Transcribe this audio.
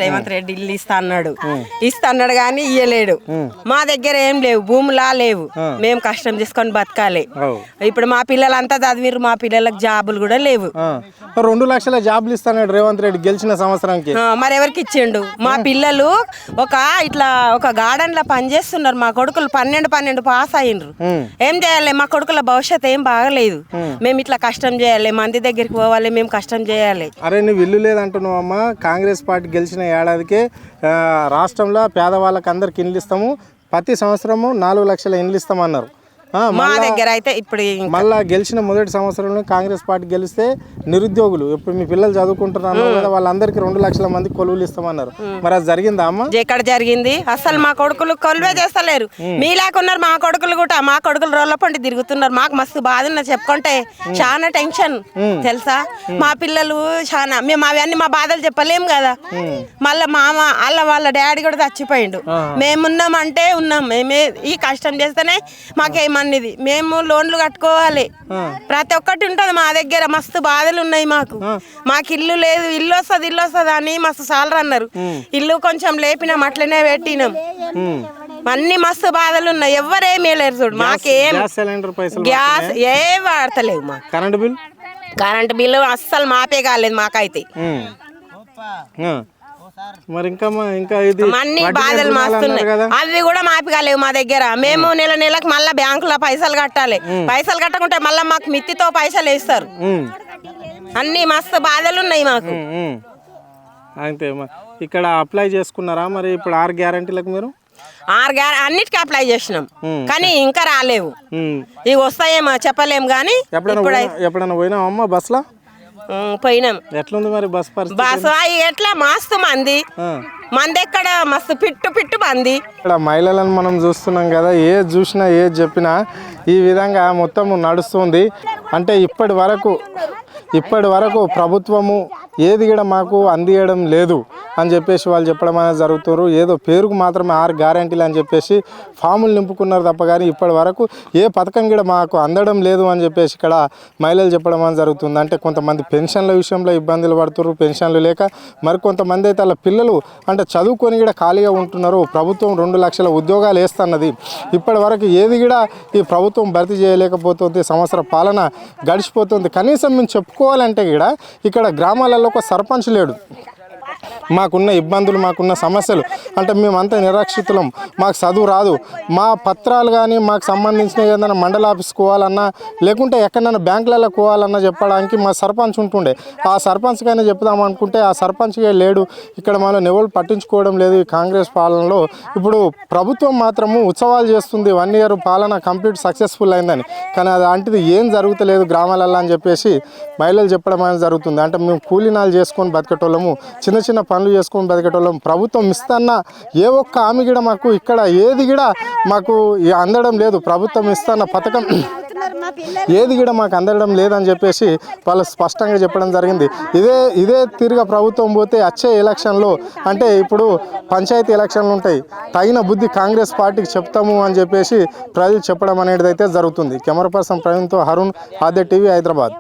రేవంత్ రెడ్డి ఇల్లు ఇస్తా అన్నాడు కానీ ఇయ్యలేడు. మా దగ్గర ఏం లేవు, భూములా లేవు, మేము కష్టం చేసుకొని బతకాలి. ఇప్పుడు మా పిల్లలంతా చదివిరు, మా పిల్లలకు జాబులు కూడా లేవు. 2 లక్షల జాబులు ఇస్తాడు రేవంత్ రెడ్డి గెలిచిన సంవత్సరానికి. మరి ఎవరికి ఇచ్చిండు? మా పిల్లలు ఒక గార్డెన్ లో పనిచేస్తున్నారు. మా కొడుకులు 12 పాస్ అయ్యిండ్రు. ఏం చేయాలి? మా కొడుకుల భవిష్యత్ ఏం బాగలేదు. మేము ఇట్లా కష్టం చేయాలి, మంది దగ్గరికి పోవాలి, మేము కష్టం చేయాలి. అరే నువ్వు ఇల్లు లేదంటున్నావు అమ్మా. కాంగ్రెస్ పార్టీ గెలిచిన ఏడాదికే రాష్ట్రంలో పేదవాళ్ళకి అందరికి ఇండ్లు ఇస్తాము, ప్రతి సంవత్సరము 4 లక్షల ఇండ్లు ఇస్తామన్నారు. మా దగ్గర అయితే ఇప్పుడు మళ్ళా గెలిచిన మొదటి సంవత్సరంలో కాంగ్రెస్ పార్టీ గెలిస్తే నిరుద్యోగులు, ఇప్పుడు మీ పిల్లలు చదువుకుంటున్నారు కదా, వాళ్ళందరికీ 2 లక్షల మంది కొలువులు ఇస్తామన్నారు. మరి అది జరిగిందా అమ్మ? ఎక్కడ జరిగింది? అసలు మా కొడుకులు కొలువే చేస్తలేరు. మీ లేకున్నారు మా కొడుకులు కూడా. మా కొడుకులు రోడ్ల పండి తిరుగుతున్నారు. మాకు మస్తు బాధ ఉన్నది చెప్పుకుంటే, చాలా టెన్షన్ తెలుసా. మా పిల్లలు చాలా, మేము అవన్నీ మా బాధలు చెప్పలేము కదా. మళ్ళీ వాళ్ళ డాడీ కూడా చచ్చిపోయిండు. మేమున్నామంటే ఉన్నాం, మేమే ఈ కష్టం చేస్తేనే మాకేమన్నది. మేము లోన్లు కట్టుకోవాలి, ప్రతి ఒక్కటి ఉంటది మా దగ్గర. మస్తు బాధలు ఉన్నాయి మాకు ఇల్లు లేదు. ఇల్లు వస్తుంది అని మస్తు సాలరు అన్నారు. ఇల్లు కొంచెం లేపినాం, అట్లనే పెట్టినాం. అన్ని మస్తు బాధలు ఉన్నాయి. ఎవరేమీ లేరు చూడు. మాకేం గ్యాస్ ఏ వాడతలేవు. మా కరెంట్ బిల్లు అస్సలు మాపే కాలేదు మాకైతే. మరి ఇంకా ఇది అన్ని బాధలు మస్తున్నాయి. అవి కూడా మాపి కాలేవు మా దగ్గర. మేము నెలకు మళ్ళా బ్యాంకులో పైసలు కట్టాలి. పైసలు కట్టకుంటే మళ్ళా మాకు మిత్తితో పైసలు వేస్తారు. అన్ని మస్తు బాధలు ఉన్నాయి మాకు. అంతే. ఇక్కడ అప్లై చేసుకున్నారా మరి ఇప్పుడు 6 గ్యారెంటీలకు? మీరు 6 అన్నిటికీ అప్లై చేసినాం కానీ ఇంకా రాలేవు. ఇవి వస్తాయేమో చెప్పలేము కానీ. ఎప్పుడైనా పోయినావా అమ్మ బస్సులో? పోయినాం. ఎట్లుంది మరి బస్ పరిస్థితి? బస్సు ఎట్లా మస్తు మంది ఎక్కడ మస్తు పిట్టు మంది. ఇక్కడ మహిళలను మనం చూస్తున్నాం కదా, ఏది చూసినా ఏది చెప్పినా ఈ విధంగా మొత్తం నడుస్తుంది. అంటే ఇప్పటి వరకు ప్రభుత్వము ఏది కూడా మాకు అందియడం లేదు అని చెప్పేసి వాళ్ళు చెప్పడం అనేది జరుగుతున్నారు. ఏదో పేరుకు మాత్రమే 6 గ్యారెంటీలు అని చెప్పేసి ఫాములు నింపుకున్నారు తప్ప కానీ ఇప్పటి వరకు ఏ పథకం కూడా మాకు అందడం లేదు అని చెప్పేసి ఇక్కడ మహిళలు చెప్పడం అనేది జరుగుతుంది. అంటే కొంతమంది పెన్షన్ల విషయంలో ఇబ్బందులు పడుతున్నారు, పెన్షన్లు లేక. మరి కొంతమంది అయితే వాళ్ళ పిల్లలు అంటే చదువుకొని కూడా ఖాళీగా ఉంటున్నారు. ప్రభుత్వం 2 లక్షల ఉద్యోగాలు వేస్తున్నది. ఇప్పటి వరకు ఏది కూడా ఈ ప్రభుత్వం భర్తీ చేయలేకపోతుంది. సంవత్సర పాలన గడిచిపోతుంది. కనీసం మేము చెప్పుకోవాలంటే కూడా ఇక్కడ గ్రామాలలో ఒక సర్పంచ్ లేడు. మాకున్న ఇబ్బందులు, మాకున్న సమస్యలు అంటే మేమంతా నిరాక్షితులం, మాకు చదువు రాదు. మా పత్రాలు కానీ మాకు సంబంధించిన ఏదైనా మండల ఆఫీస్కి పోవాలన్నా లేకుంటే ఎక్కడైనా బ్యాంకులలో పోవాలన్నా చెప్పడానికి మా సర్పంచ్ ఉంటుండే. ఆ సర్పంచ్ కానీ చెప్దామనుకుంటే ఆ సర్పంచ్గా లేడు. ఇక్కడ మనం ఎవరు పట్టించుకోవడం లేదు ఈ కాంగ్రెస్ పాలనలో. ఇప్పుడు ప్రభుత్వం మాత్రము ఉత్సవాలు చేస్తుంది, 1 ఇయర్ పాలన కంప్లీట్ సక్సెస్ఫుల్ అయిందని. కానీ అది అంటిది ఏం జరుగుతలేదు గ్రామాలలో అని చెప్పేసి మహిళలు చెప్పడం అనేది జరుగుతుంది. అంటే మేము కూలీనాలు చేసుకొని బతికేటోళ్ళము, చిన్న పనులు చేసుకొని బతికేటోళ్ళం. ప్రభుత్వం ఇస్తున్న ఏ ఒక్క హామీ కూడా మాకు ఇక్కడ ఏది కూడా మాకు అందడం లేదు. ప్రభుత్వం ఇస్తున్న పథకం ఏది కూడా మాకు అందడం లేదని చెప్పేసి వాళ్ళు స్పష్టంగా చెప్పడం జరిగింది. ఇదే తిరిగా ప్రభుత్వం పోతే వచ్చే ఎలక్షన్లో అంటే ఇప్పుడు పంచాయతీ ఎలక్షన్లు ఉంటాయి, తగిన బుద్ధి కాంగ్రెస్ పార్టీకి చెప్తాము అని చెప్పేసి ప్రజలు చెప్పడం అనేది అయితే జరుగుతుంది. కెమెరా పర్సన్ ప్రవీణ్తో హరుణ్, ఆద్య టీవీ, హైదరాబాద్.